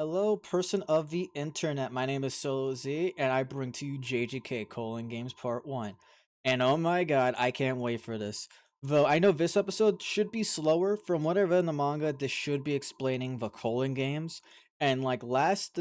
Hello, person of the internet. My name is Solo Z, and I bring to you JJK Culling Games Part 1. And oh my god, I can't wait for this. Though I know this episode should be slower, from what I read in the manga, this should be explaining the Culling Games. And like the last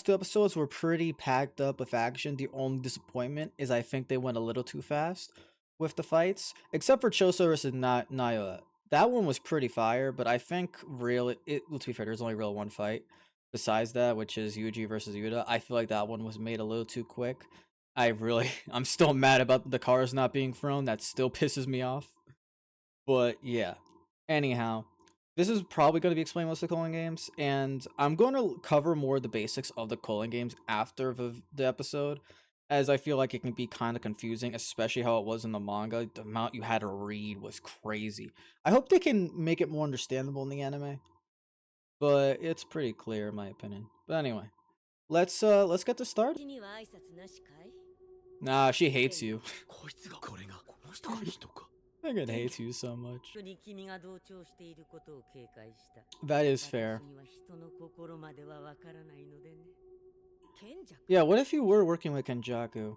two episodes were pretty packed up with action. The only disappointment is I think they went a little too fast with the fights. Except for Choso versus Naya. That one was pretty fire, but I think let's be fair, there's only real one fight besides that, which is Yuji versus Yuta. I feel like that one was made a little too quick. I'm still mad about the cars not being thrown. That still pisses me off. But yeah. Anyhow, this is probably going to be explaining most of the Culling Games, and I'm going to cover more of the basics of the Culling Games after the episode, as I feel like it can be kind of confusing, especially how it was in the manga. The amount you had to read was crazy. I hope they can make it more understandable in the anime, but it's pretty clear in my opinion. But anyway, let's get this started. Nah, she hates you. Megan hates you so much. That is fair. Yeah, what if you were working with Kenjaku?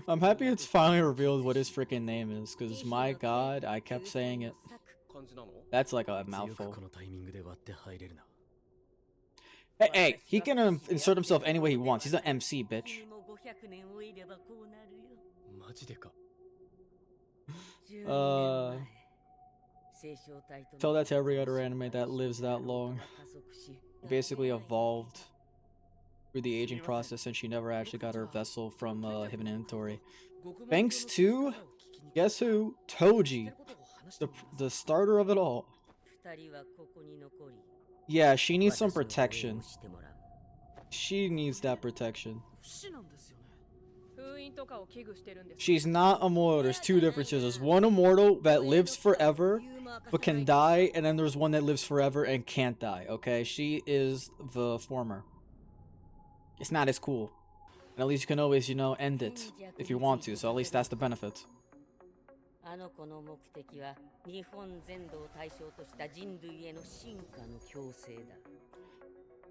I'm happy it's finally revealed what his freaking name is, because my god, I kept saying it. That's like a mouthful. Hey, he can insert himself any way he wants. He's an MC, bitch. Tell that to every other anime that lives that long. Basically evolved through the aging process, and she never actually got her vessel from hidden inventory. Thanks to, guess who? Toji, the starter of it all. Yeah, she needs some protection. She needs that protection. She's not immortal. There's two differences. There's one immortal that lives forever but can die, and then there's one that lives forever and can't die, okay? She is the former. It's not as cool. And at least you can always, you know, end it if you want to, so at least that's the benefit.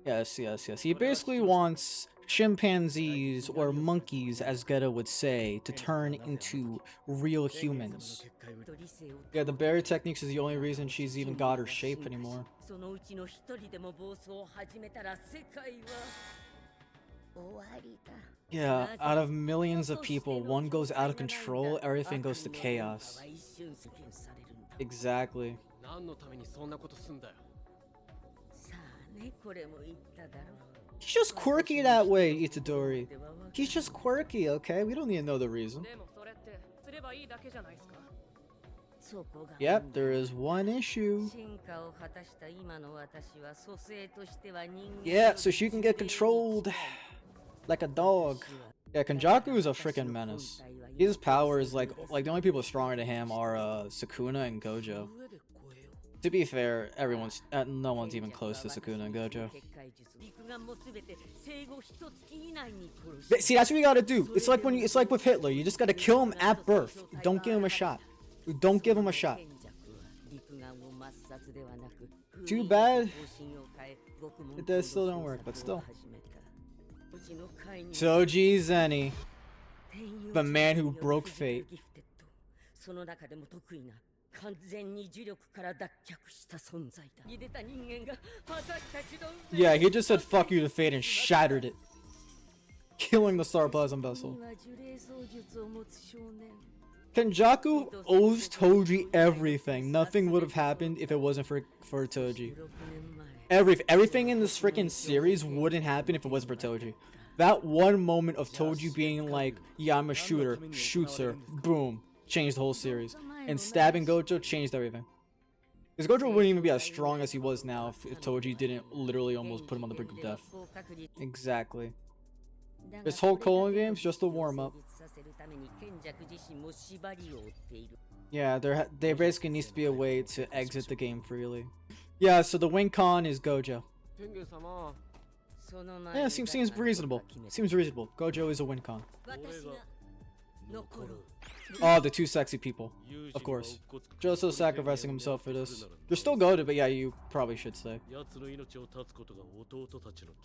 Yes. He basically wants chimpanzees, or monkeys as Geta would say, to turn into real humans. Yeah, the barrier techniques is the only reason she's even got her shape anymore. Yeah, out of millions of people, one goes out of control, everything goes to chaos. Exactly. He's just quirky that way, Itadori. He's just quirky, okay? We don't need to know the reason. Yep, there is one issue. Yeah, so she can get controlled like a dog. Yeah, Kenjaku is a freaking menace. His power is like the only people stronger than him are Sukuna and Gojo. To be fair, no one's even close to Sukuna and Gojo. See, that's what you gotta do. It's like with Hitler. You just gotta kill him at birth. Don't give him a shot. Don't give him a shot. Too bad it still don't work, but still. Toji Zeni, the man who broke fate. Yeah, he just said fuck you to fate and shattered it, killing the Star Plasm vessel. Kenjaku owes Toji everything. Nothing would have happened if it wasn't for Toji. Everything in this freaking series wouldn't happen if it wasn't for Toji. That one moment of Toji being like, yeah, I'm a shooter, shoots her, boom, changed the whole series. And stabbing Gojo changed everything. Because Gojo wouldn't even be as strong as he was now if Toji didn't literally almost put him on the brink of death. Exactly. This whole Culling Game's just a warm-up. Yeah, there basically needs to be a way to exit the game freely. Yeah, so the wing con is Gojo. Yeah, seems reasonable. Seems reasonable. Gojo is a win con. Oh, the two sexy people. Of course. Joso sacrificing himself for this. They're still goated, but yeah, you probably should say.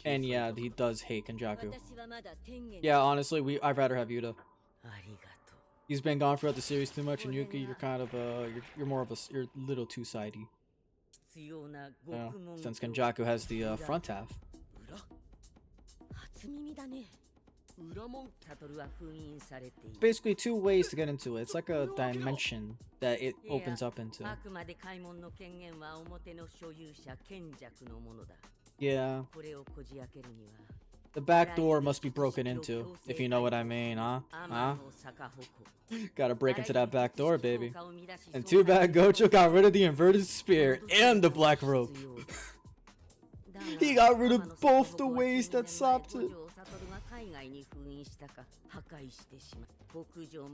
And yeah, he does hate Kenjaku. Yeah, honestly, I'd rather have Yuta. He's been gone throughout the series too much, and Yuki, you're kind of you're more of you're a little too sidey. Since Kenjaku has the front half. It's basically two ways to get into it. It's like a dimension that it opens up into. Yeah. The back door must be broken into, if you know what I mean, huh? Gotta break into that back door, baby. And too bad Gojo got rid of the inverted spear and the black rope. He got rid of both the ways that stopped it.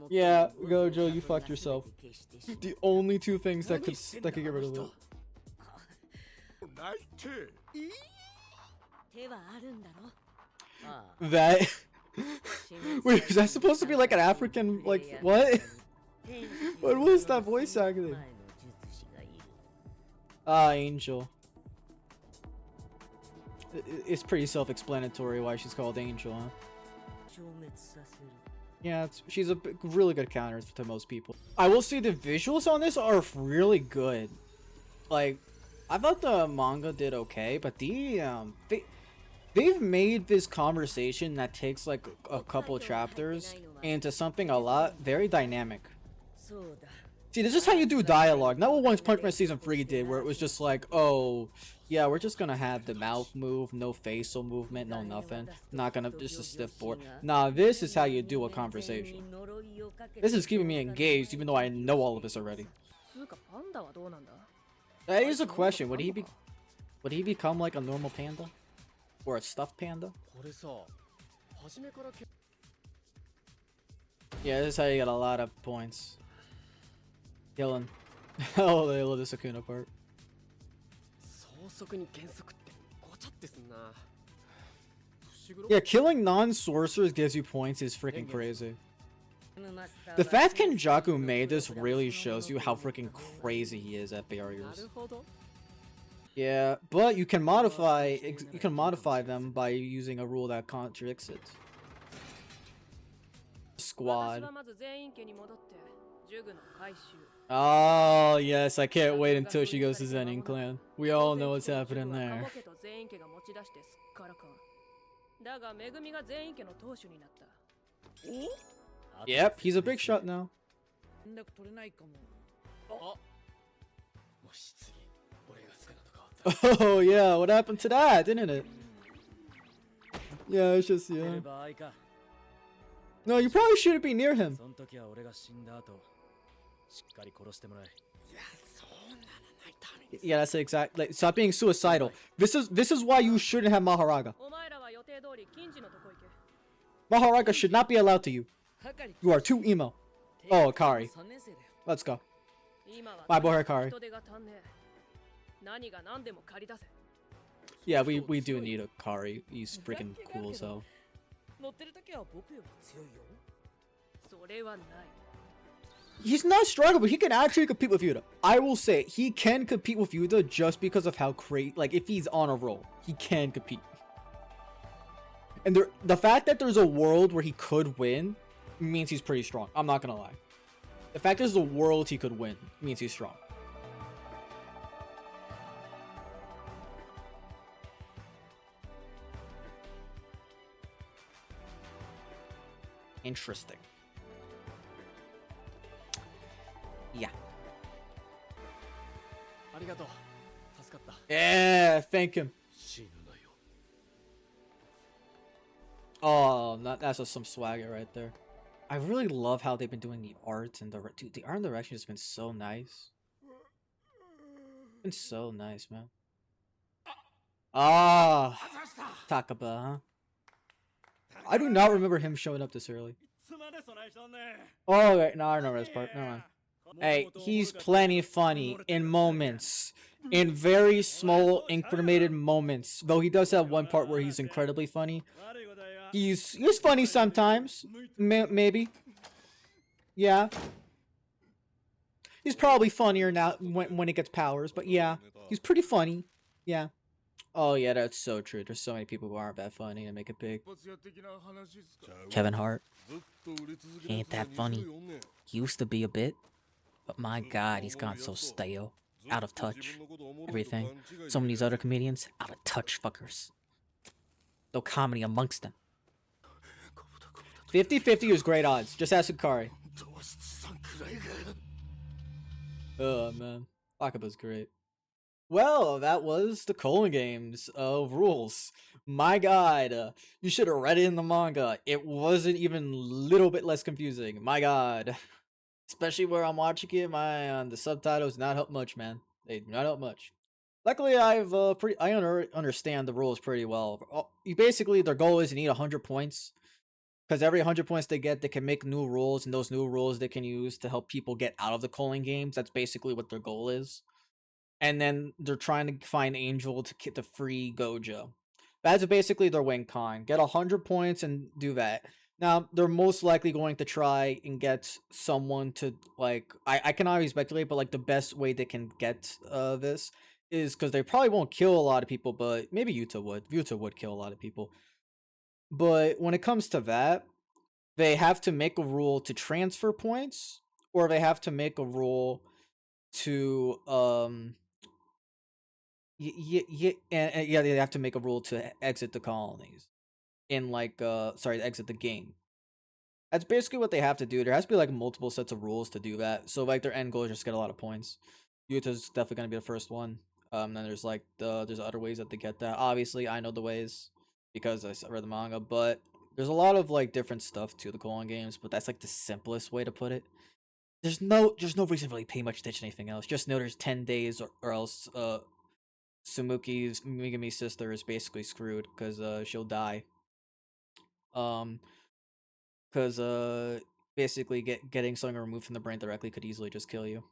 Yeah, Gojo, you fucked yourself. The only two things that could get rid of it. That wait, is that supposed to be like an African, like, what? What was that voice acting? Ah, Angel. It's pretty self-explanatory why she's called Angel, huh? Yeah, she's a really good counter to most people. I will say the visuals on this are really good. Like, I thought the manga did okay, but they've made this conversation that takes like a couple chapters into something very dynamic. See, this is how you do dialogue, not what One Punch Man Season 3 did, where it was just like, oh, yeah, we're just gonna have the mouth move, no facial movement, no nothing. Not gonna, just a stiff board. Nah, this is how you do a conversation. This is keeping me engaged, even though I know all of this already. That is a question. Would he become like a normal panda? Or a stuffed panda? Yeah, this is how you get a lot of points. Killing. Oh, they love the Sakuna part. Yeah, killing non-sorcerers gives you points is freaking crazy. The fact Kenjaku made this really shows you how freaking crazy he is at barriers. Yeah, but you can modify them by using a rule that contradicts it. Squad. Oh yes, I can't wait until she goes to Zenin clan. We all know what's happening there. Yep, he's a big shot now. Oh yeah, what happened to that, didn't it? Yeah, it's just, yeah. No, you probably shouldn't be near him. Yeah, that's exactly. Like, stop being suicidal. This is why you shouldn't have Maharaga. Maharaga should not be allowed to you. You are too emo. Oh, Akari. Let's go. My boy Akari. Yeah, we do need Akari. He's freaking cool as hell. He's not stronger, but he can actually compete with Yuta. I will say, he can compete with Yuta just because of how great, like, if he's on a roll, he can compete. And the fact that there's a world where he could win means he's pretty strong. I'm not gonna lie. The fact there's a world he could win means he's strong. Interesting. Yeah. Yeah, thank him. Oh, that's just some swagger right there. I really love how they've been doing the art and dude, the art and direction has been so nice. It's been so nice, man. Ah, Takaba, huh? I do not remember him showing up this early. Oh, wait, no, I remember this part. Never mind. Hey, he's plenty funny in moments. In very small, incremented moments. Though he does have one part where he's incredibly funny. He's funny sometimes. Maybe. Yeah, he's probably funnier now when he gets powers, but yeah, he's pretty funny. Yeah. Oh yeah, that's so true. There's so many people who aren't that funny and make it big. Kevin Hart, he ain't that funny. He used to be a bit, but my god, he's gone so stale, out of touch. Everything. Some of these other comedians, out of touch fuckers. No comedy amongst them. 50-50 is great odds. Just ask Akari. Oh man, Akaba's great. Well, that was the Culling Games rules. My god, you should have read it in the manga. It wasn't even a little bit less confusing. My god. Especially where I'm watching it, the subtitles do not help much, man. They do not help much. Luckily, I understand the rules pretty well. You basically, their goal is you need 100 points. Because every 100 points they get, they can make new rules, and those new rules they can use to help people get out of the Culling Games. That's basically what their goal is. And then they're trying to find Angel to get the free Gojo. That's basically their win con. Get 100 points and do that. Now, they're most likely going to try and get someone to, like, I cannot really speculate, but, like, the best way they can get this is because they probably won't kill a lot of people, but maybe Yuta would. Yuta would kill a lot of people. But when it comes to that, they have to make a rule to transfer points, or they have to make a rule to yeah, they have to make a rule to exit the colonies in like sorry, exit the game. That's basically what they have to do. There has to be like multiple sets of rules to do that. So like their end goal is just get a lot of points. Yuta's definitely gonna be the first one. Then there's like there's other ways that they get that. Obviously, I know the ways because I read the manga, but there's a lot of like different stuff to the Culling Games. But that's like the simplest way to put it. There's no reason to really pay much attention to anything else. Just know there's 10 days or else Sumuki's Megami sister is basically screwed because she'll die. Um, because basically getting something removed from the brain directly could easily just kill you.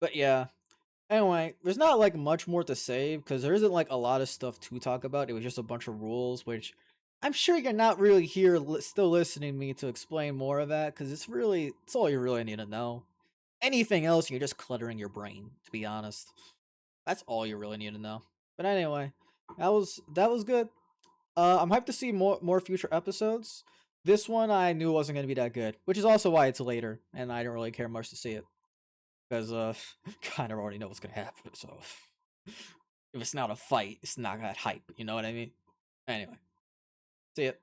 But yeah. Anyway, there's not like much more to say because there isn't like a lot of stuff to talk about. It was just a bunch of rules, which I'm sure you're not really here still listening to me to explain more of that because it's all you really need to know. Anything else, you're just cluttering your brain. To be honest, that's all you really need to know. But anyway, that was good. I'm hyped to see more future episodes. This one I knew wasn't gonna be that good, which is also why it's later, and I didn't really care much to see it because kind of already know what's gonna happen. So if it's not a fight, it's not that hype. You know what I mean? Anyway, see it.